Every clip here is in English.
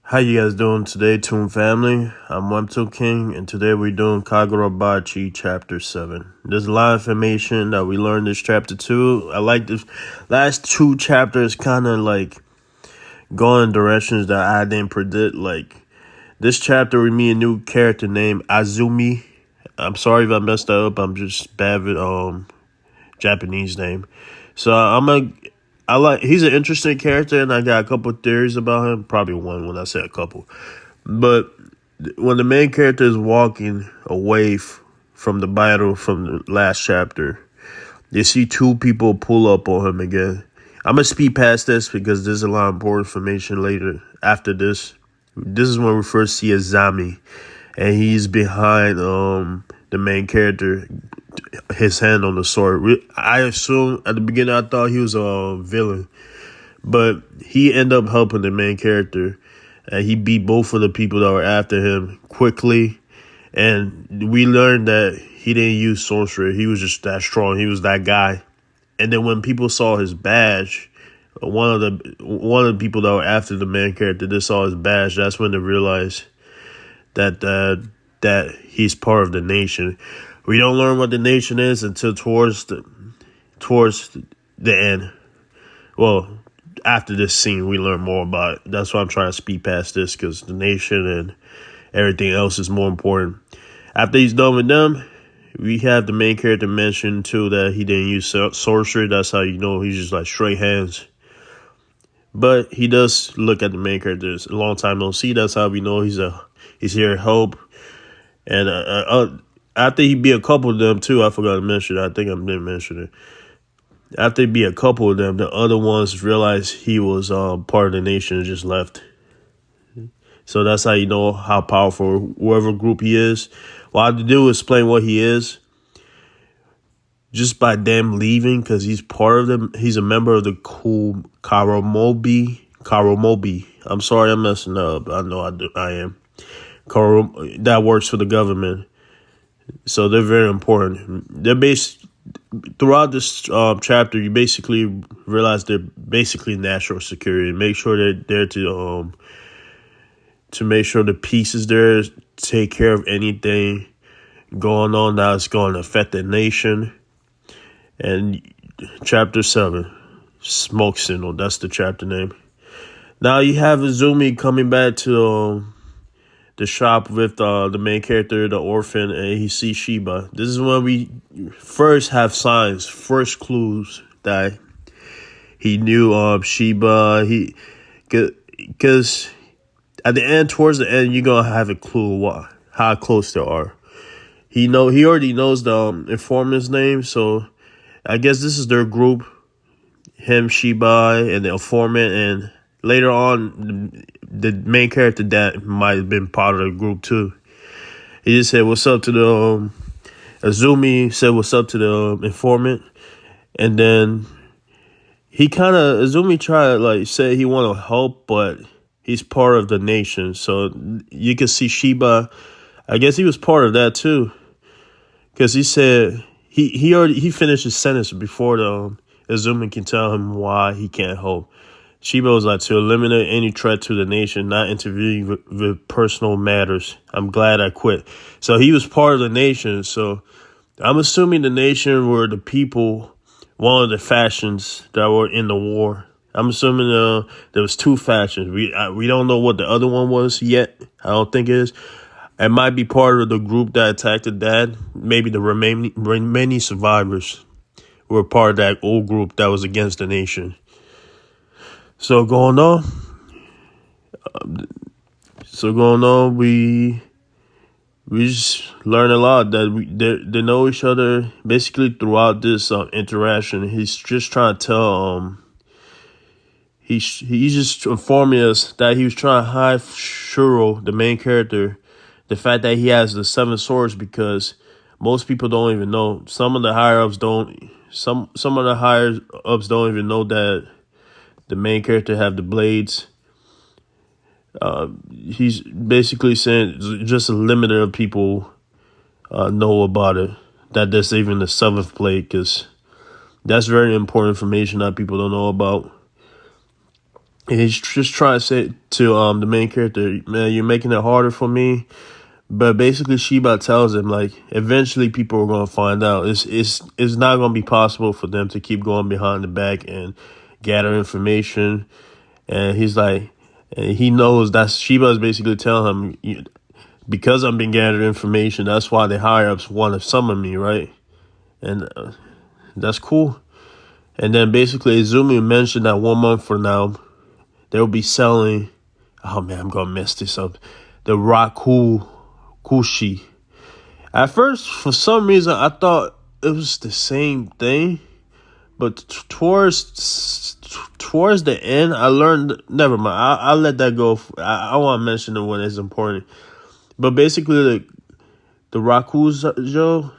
How you guys doing today, Toon Family? I'm Webtoon King, and today we're doing Kagura Bachi Chapter 7. There's a lot of information that we learned this Chapter 2. I like the last two chapters kind of like going in directions that I didn't predict. Like, this chapter we meet a new character named Azumi. I'm sorry if I messed that up. I'm just bad with Japanese name. So he's an interesting character, and I got a couple theories about him. Probably one when I say a couple. But when the main character is walking away from the battle from the last chapter, you see two people pull up on him again. I'm going to speed past this because there's a lot of important information later after this. This is when we first see Azami, and he's behind the main character, his hand on the sword. I assume at the beginning I thought he was a villain, but he ended up helping the main character, and he beat both of the people that were after him quickly. And we learned that he didn't use sorcery. He was just that strong. He was that guy. And then when people saw his badge, one of the people that were after the main character, they saw his badge. That's when they realized that he's part of the nation. We don't learn what the nation is until towards the end. Well, after this scene, we learn more about it. That's why I'm trying to speed past this, because the nation and everything else is more important. After he's done with them, we have the main character mention too that he didn't use sorcery. That's how you know he's just like straight hands. But he does look at the main character. It's a long time no see. That's how we know he's here to help. And after he beat a couple of them too, I forgot to mention it. I think I didn't mention it. After he beat a couple of them, the other ones realized he was part of the nation and just left. So that's how you know how powerful whoever group he is. What I have to do is explain what he is. Just by them leaving, because he's part of them. He's a member of the Karamobi. I'm sorry I'm messing up. I know I am. That works for the government. So they're very important. They're throughout this chapter, you basically realize they're basically national security. Make sure they're there to make sure the peace is there, take care of anything going on that's going to affect the nation. And chapter 7, Smoke Signal. That's the chapter name. Now you have Izumi coming back to the shop with the main character, the orphan, and he sees Shiba. This is when we first have signs, first clues that he knew Shiba. Because at the end, towards the end, you're gonna have a clue how close they are. He already knows the informant's name, so I guess this is their group. Him, Shiba, and the informant, and later on, the main character that might have been part of the group too. He just said, "What's up?" to the Azumi said, "What's up?" to the informant, and then Azumi tried to like say he want to help, but he's part of the nation, so you can see Shiba. I guess he was part of that too, because he said he finished his sentence before the Azumi can tell him why he can't help. Shiba was like, to eliminate any threat to the nation, not interfering with personal matters. I'm glad I quit. So he was part of the nation. So I'm assuming the nation were the people, one of the factions that were in the war. I'm assuming there was two factions. We don't know what the other one was yet. I don't think it is. It might be part of the group that attacked the dad. Maybe the remaining survivors were part of that old group that was against the nation. So going on, we just learn a lot that they know each other basically throughout this interaction. He's just trying to tell he's just informing us that he was trying to hide Shuro, the main character, the fact that he has the 7 swords, because most people don't even know. Some of the higher ups don't even know that the main character have the blades. He's basically saying just a limited of people know about it. That there's even the 7th blade, because that's very important information that people don't know about. And he's just trying to say to the main character, man, you're making it harder for me. But basically, Sheba tells him, like, eventually people are going to find out. It's not going to be possible for them to keep going behind the back and gather information. And he's like, and he knows that Sheba is basically telling him, because I've been gathering information, that's why the higher ups want to summon me, right? And that's cool. And then basically, Izumi mentioned that 1 month from now, they'll be selling, oh man, I'm going to mess this up, the Rakushi. At first, for some reason, I thought it was the same thing. But towards the end, I learned, never mind, I'll let that go. I want to mention it when it's important. But basically, the Rakujo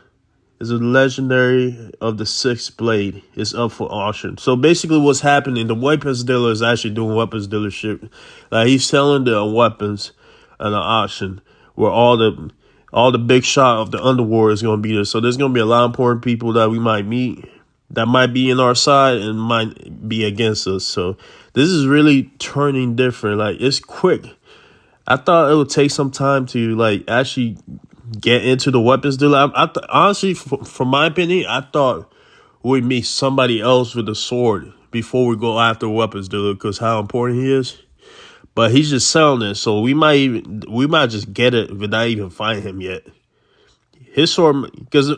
is a legendary of the sixth blade. It's up for auction. So basically what's happening, the weapons dealer is actually doing weapons dealership. Like he's selling the weapons at an auction where all the big shot of the underworld is going to be there. So there's going to be a lot of important people that we might meet that might be in our side and might be against us. So this is really turning different. Like it's quick. I thought it would take some time to like actually get into the weapons dealer. Honestly, from my opinion, I thought we'd meet somebody else with a sword before we go after a weapons dealer because how important he is. But he's just selling it, so we might just get it without even finding him yet. His sword, because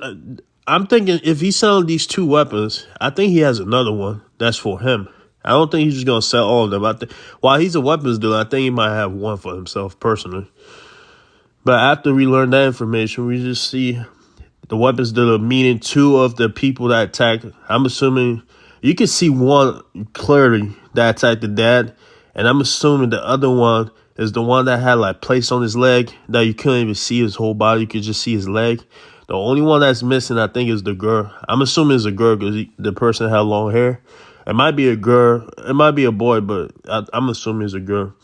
I'm thinking if he's selling these 2 weapons, I think he has another one that's for him. I don't think he's just going to sell all of them. While he's a weapons dealer, I think he might have one for himself personally. But after we learn that information, we just see the weapons dealer meeting 2 of the people that attacked. I'm assuming you can see one clearly that attacked the dad. And I'm assuming the other one is the one that had like plates on his leg that you couldn't even see his whole body. You could just see his leg. The only one that's missing, I think, is the girl. I'm assuming it's a girl because the person had long hair. It might be a girl. It might be a boy, but I'm assuming it's a girl.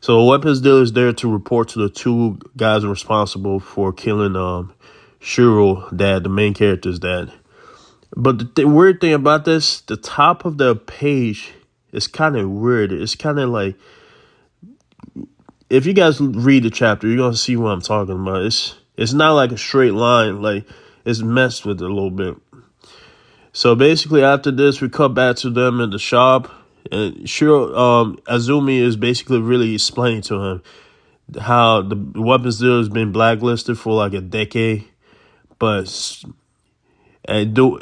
So the weapons dealer is there to report to the 2 guys responsible for killing Shiro, dad, the main character's dad. But the weird thing about this, the top of the page is kind of weird. It's kind of like, if you guys read the chapter, you're going to see what I'm talking about. It's not like a straight line. Like, it's messed with it a little bit. So basically after this, we cut back to them in the shop. And Azumi is basically really explaining to him how the weapons dealer has been blacklisted for like a decade, but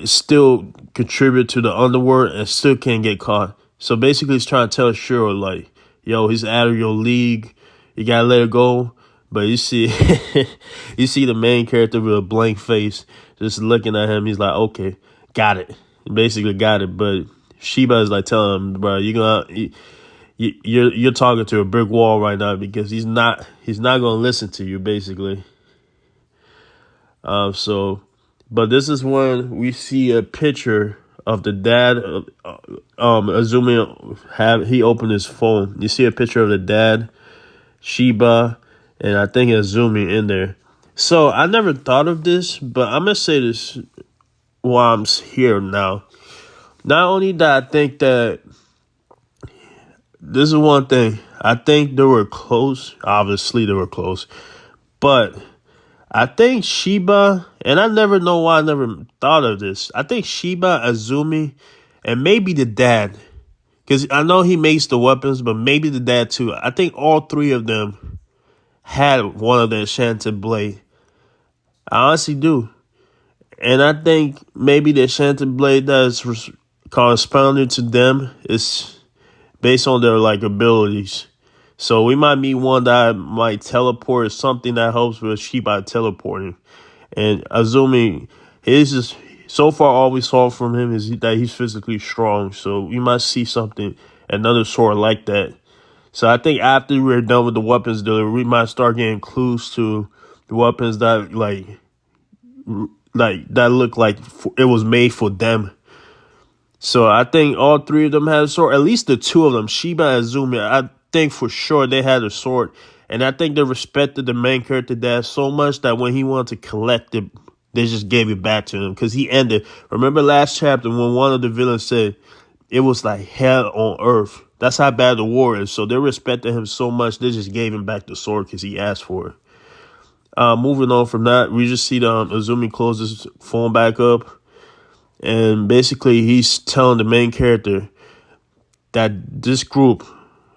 still contribute to the underworld and still can't get caught. So basically he's trying to tell Shiro like, yo, he's out of your league. You gotta let it go. But you see, you see the main character with a blank face, just looking at him. He's like, okay, got it. Basically got it. But Sheba is like telling him, bro, you're talking to a brick wall right now because he's not gonna listen to you, basically. But this is when we see a picture of the dad. Azumi he opened his phone. You see a picture of the dad, Sheba, and I think Azumi in there. So I never thought of this, but I'm gonna say this while I'm here now. Not only that, I think that this is one thing. I think they were close. Obviously, they were close, but I think Sheba, and I never know why I never thought of this. I think Sheba, Azumi, and maybe the dad, because I know he makes the weapons, but maybe the dad too. I think all 3 of them had one of the enchanted blade. I honestly do. And I think maybe the enchanted blade that is corresponding to them is based on their like abilities. So we might meet one that might teleport or something that helps with Sheba teleporting. And Azumi, his is so far all we saw from him is that he's physically strong. So we might see something, another sword like that. So I think after we're done with the weapons dealer, we might start getting clues to the weapons that that look like it was made for them. So I think all 3 of them had a sword. At least the 2 of them, Sheba and Azumi, I think for sure they had a sword. And I think they respected the main character dad so much that when he wanted to collect it, they just gave it back to him. Because he ended. Remember last chapter when one of the villains said it was like hell on earth. That's how bad the war is. So they respected him so much, they just gave him back the sword because he asked for it. Moving on from that, we just see Azumi close his phone back up. And basically, he's telling the main character that this group,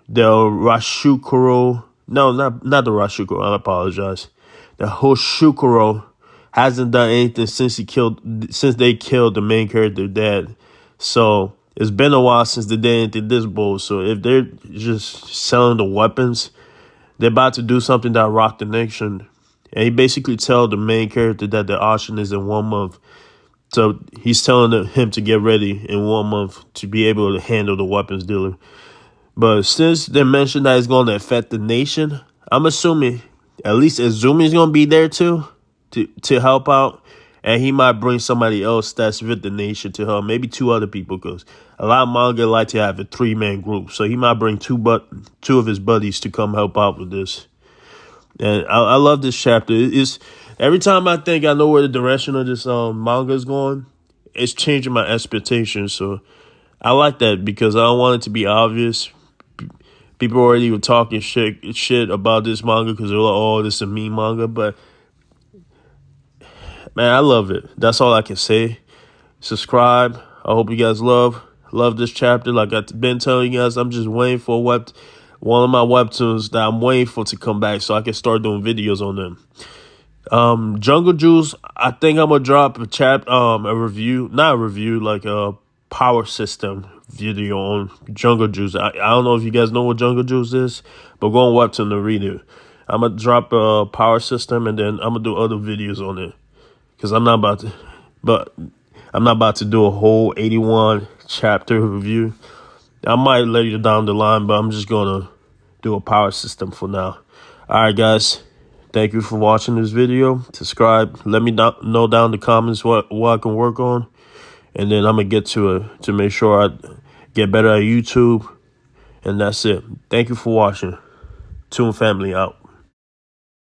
the Rashukuro, no, not the Rashukuro, I apologize. The Hoshukuro hasn't done anything since they killed the main character dad. So it's been a while since they did anything this bold. So if they're just selling the weapons, they're about to do something that rock the nation. And he basically tell the main character that the auction is in 1 month. So he's telling him to get ready in 1 month to be able to handle the weapons dealer. But since they mentioned that it's going to affect the nation, I'm assuming at least Azumi's going to be there too to help out. And he might bring somebody else that's with the nation to help. Maybe 2 other people, because a lot of manga like to have a 3-man group. So he might bring two of his buddies to come help out with this. And I love this chapter. It's every time I think I know where the direction of this manga is going, it's changing my expectations. So I like that because I don't want it to be obvious. People already were talking shit about this manga because they're like, oh, this is a mean manga. But, man, I love it. That's all I can say. Subscribe. I hope you guys love this chapter. Like I've been telling you guys, I'm just waiting for one of my webtoons that I'm waiting for to come back so I can start doing videos on them. Jungle Juice, I think I'm gonna drop a review, not a review, like a power system video on Jungle Juice. I don't know if you guys know what Jungle Juice is, but go on Webtoon to read it. I'm gonna drop a power system and then I'm gonna do other videos on it because I'm not about to do a whole 81 chapter review. I might later down the line, but I'm just going to do a power system for now. All right, guys. Thank you for watching this video. Subscribe. Let me know down in the comments what I can work on. And then I'm going to get to it to make sure I get better at YouTube. And that's it. Thank you for watching. Toon Family out.